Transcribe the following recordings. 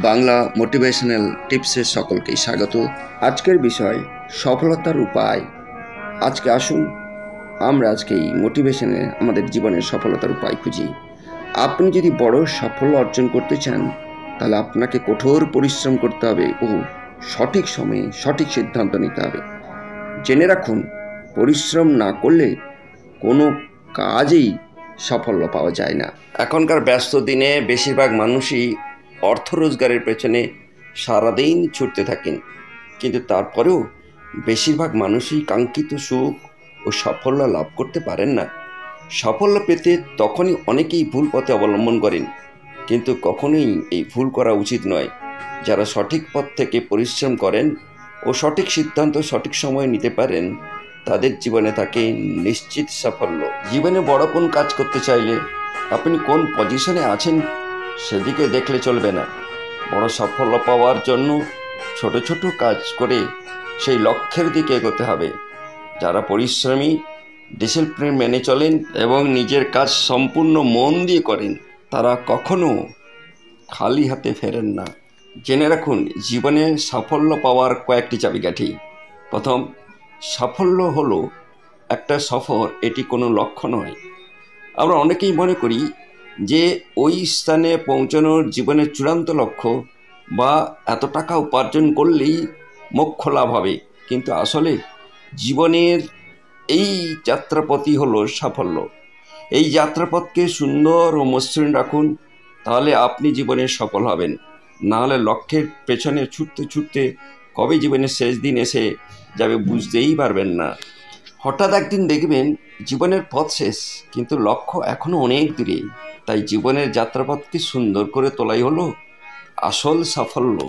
Bangla motivational টিপসের সকলকেই স্বাগত। আজকের বিষয় সফলতার উপায়। আজকে আসুন আমরা আজকে এই মোটিভেশনে আমাদের জীবনের সফলতার উপায় খুঁজি। আপনি যদি বড় সাফল্য অর্জন করতে চান তাহলে আপনাকে কঠোর পরিশ্রম করতে হবে ও সঠিক সময়ে সঠিক সিদ্ধান্ত নিতে হবে। জেনে রাখুন, পরিশ্রম না করলে কোনো কাজেই সাফল্য পাওয়া যায় না। এখনকার ব্যস্ত দিনে বেশিরভাগ মানুষই অর্থ রোজগারের পেছনে সারাদিন ছুটতে থাকেন, কিন্তু তারপরেও বেশিরভাগ মানুষই কাঙ্ক্ষিত সুখ ও সাফল্য লাভ করতে পারেন না। সাফল্য পেতে তখনই অনেকেই ভুল পথে অবলম্বন করেন, কিন্তু কখনোই এই ভুল করা উচিত নয়। যারা সঠিক পথ থেকে পরিশ্রম করেন ও সঠিক সিদ্ধান্ত সঠিক সময়ে নিতে পারেন তাদের জীবনে থাকে নিশ্চিত সাফল্য। জীবনে বড় কোন কাজ করতে চাইলে আপনি কোন পজিশনে আছেন সেদিকে দেখলে চলবে না। বড় সাফল্য পাওয়ার জন্য ছোট ছোট কাজ করে সেই লক্ষ্যের দিকে এগোতে হবে। যারা পরিশ্রমী, ডিসিপ্লিন মেনে চলেন এবং নিজের কাজ সম্পূর্ণ মন দিয়ে করেন তারা কখনো খালি হাতে ফেরেন না। জেনে রাখুন, জীবনে সাফল্য পাওয়ার কয়েকটি চাবিকাঠি। প্রথম, সাফল্য হলো একটা সফর, এটি কোনো লক্ষ্য নয়। আমরা অনেকেই মনে করি যে ওই স্থানে পৌঁছানোর জীবনের চূড়ান্ত লক্ষ্য বা এত টাকা উপার্জন করলেই মোক্ষ লাভ হবে, কিন্তু আসলে জীবনের এই যাত্রাপথই হলো সাফল্য। এই যাত্রাপথকে সুন্দর ও মসৃণ রাখুন, তাহলে আপনি জীবনে সফল হবেন। নাহলে লক্ষ্যের পেছনে ছুটতে ছুটতে কবে জীবনের শেষ দিন এসে যাবে বুঝতেই পারবেন না। হঠাৎ একদিন দেখবেন জীবনের পথ শেষ, কিন্তু লক্ষ্য এখনও অনেক দূরে। তাই জীবনের যাত্রাপথকে সুন্দর করে তোলাই হলো আসল সাফল্য।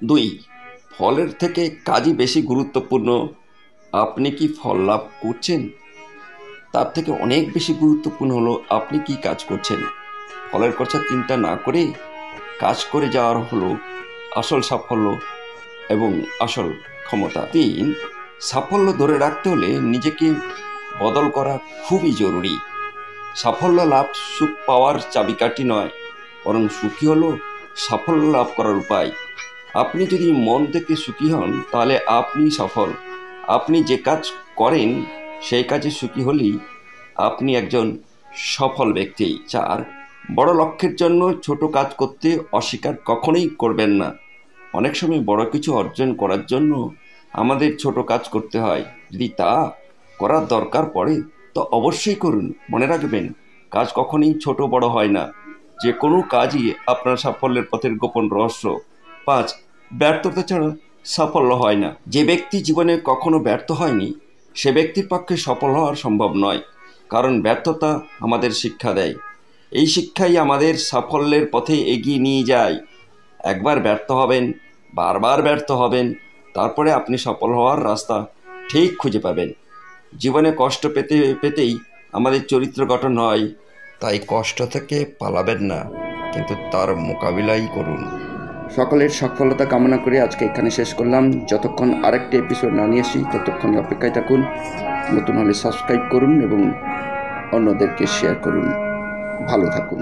2, ফলের থেকে কাজই বেশি গুরুত্বপূর্ণ। আপনি কি ফল লাভ করছেন তার থেকে অনেক বেশি গুরুত্বপূর্ণ হলো আপনি কি কাজ করছেন। ফলের কথা চিন্তা না করে কাজ করে যাওয়ার হলো আসল সাফল্য এবং আসল ক্ষমতা। 3, সাফল্য ধরে রাখতে হলে নিজেকে বদল করা খুবই জরুরি। সাফল্য লাভ সুখ পাওয়ার চাবিকাঠি নয়, বরং সুখী হলো সাফল্য লাভ করার উপায়। আপনি যদি মন থেকে সুখী হন তাহলে আপনি সফল। আপনি যে কাজ করেন সেই কাজে সুখী হলেই আপনি একজন সফল ব্যক্তি। 4, বড় লক্ষ্যের জন্য ছোট কাজ করতে অস্বীকার কখনোই করবেন না। অনেক সময় বড় কিছু অর্জন করার জন্য আমাদের ছোট কাজ করতে হয়। যদি তা করার দরকার পড়ে তো অবশ্যই করুন। মনে রাখবেন, কাজ কখনোই ছোট বড় হয় না, যে কোনো কাজই আপনার সাফল্যের পথের গোপন রহস্য। 5, ব্যর্থতা ছাড়া সাফল্য হয় না। যে ব্যক্তি জীবনে কখনো ব্যর্থ হয়নি সে ব্যক্তির পক্ষে সফল হওয়া সম্ভব নয়, কারণ ব্যর্থতা আমাদের শিক্ষা দেয়। এই শিক্ষাই আমাদের সাফল্যের পথে এগিয়ে নিয়ে যায়। একবার ব্যর্থ হবেন, বারবার ব্যর্থ হবেন, তারপরে আপনি সফল হওয়ার রাস্তা ঠিক খুঁজে পাবেন। জীবনে কষ্ট পেতে পেতেই আমাদের চরিত্র গঠন হয়, তাই কষ্ট থেকে পালাবেন না, কিন্তু তার মোকাবিলাই করুন। সকলের সফলতা কামনা করে আজকে এখানে শেষ করলাম। যতক্ষণ আরেকটি এপিসোড না নিয়ে আসি ততক্ষণ অপেক্ষায় থাকুন। নতুন হলে সাবস্ক্রাইব করুন এবং অন্যদেরকে শেয়ার করুন। ভালো থাকুন।